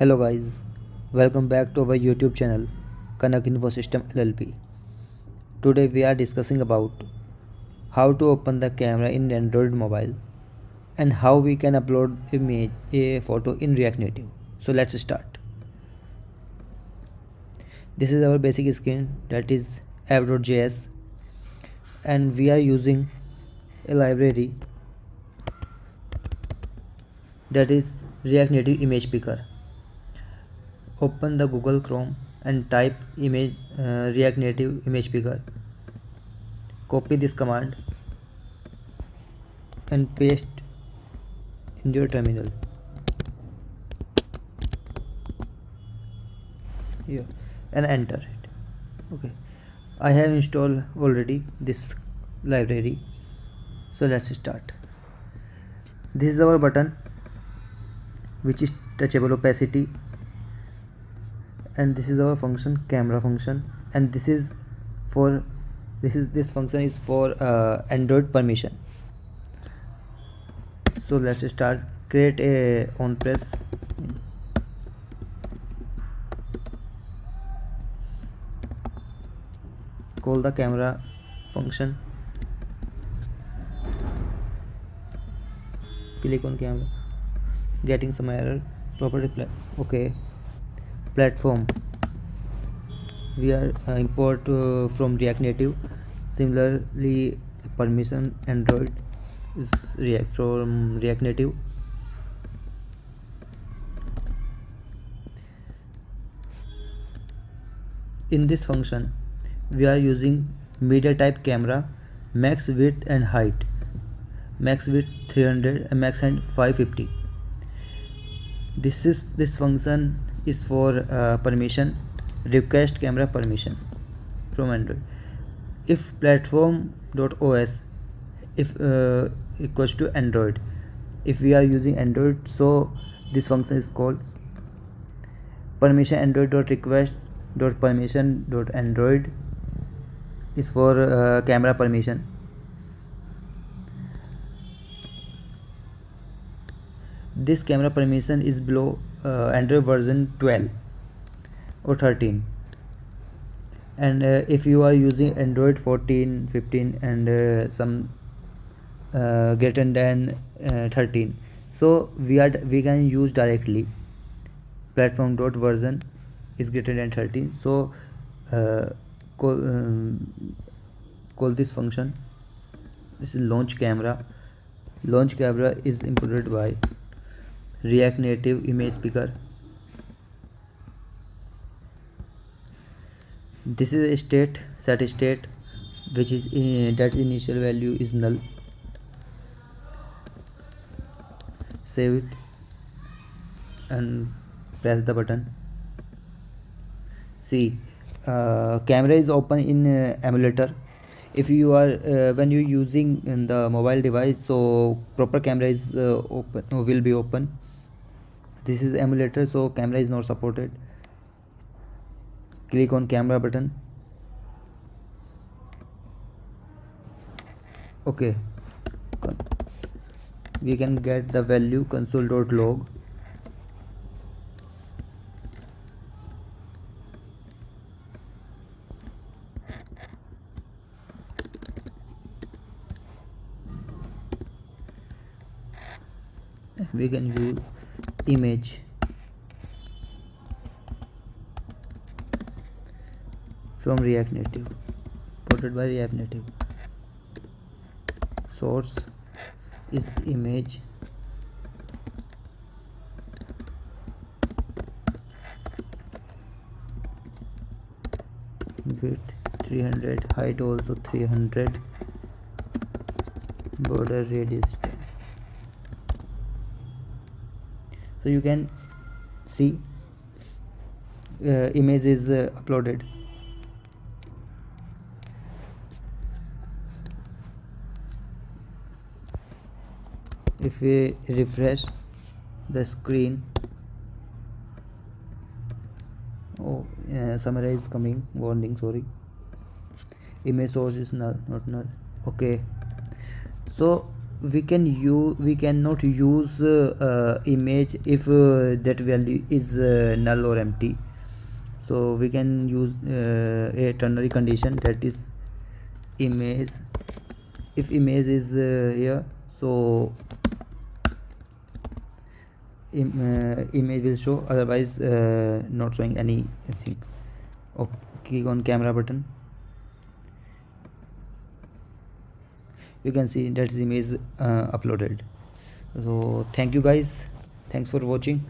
Hello guys, welcome back to our YouTube channel Kanak Infosystem LLP. Today we are discussing about how to open the camera in Android mobile and how we can upload a photo in React Native. So let's start. This is our basic screen, that is app.js, and we are using a library that is React Native Image Picker. Open the Google Chrome and type React Native Image Picker. Copy this command and paste in your terminal here and enter it. Okay, I have installed already this library, so let's start. This is our button, which is touchable opacity, and this is our function, camera function, and this function is for Android permission. So let's start. Create a on press, call the camera function, click on camera, getting some error, property okay. Platform, we are import from React Native. Similarly, permission Android is from React Native. In this function we are using media type camera, max width and height, max width 300 and max height 550. This function is for permission, request camera permission from Android. If platform.os if equals to Android, if we are using Android, so this function is called permission android.request.permission.android is for camera permission. This camera permission is below Android version 12 or 13, and if you are using Android 14, 15 and some greater than 13, so we can use directly platform dot version is greater than 13. So call this function. This is launch camera. Launch camera is imported by React Native Image Picker. This is a state, set state, which is that initial value is null. Save it and press the button. See, camera is open in emulator. If you are when you using in the mobile device, so proper camera is open, will be open. This is emulator, so camera is not supported. Click on camera button. Okay, we can get the value console.log. We can use image from React Native, ported by React Native. Source is image, width 300, height also 300, border radius 10. So you can see image is uploaded. If we refresh the screen, some error is coming, warning, sorry, image source is null, not null. Okay, so we cannot use image if that value is null or empty. So we can use a ternary condition, that is image. If image is here, so image will show, otherwise not showing anything. Okay, click on camera button. You can see that's image uploaded. So thank you guys, thanks for watching.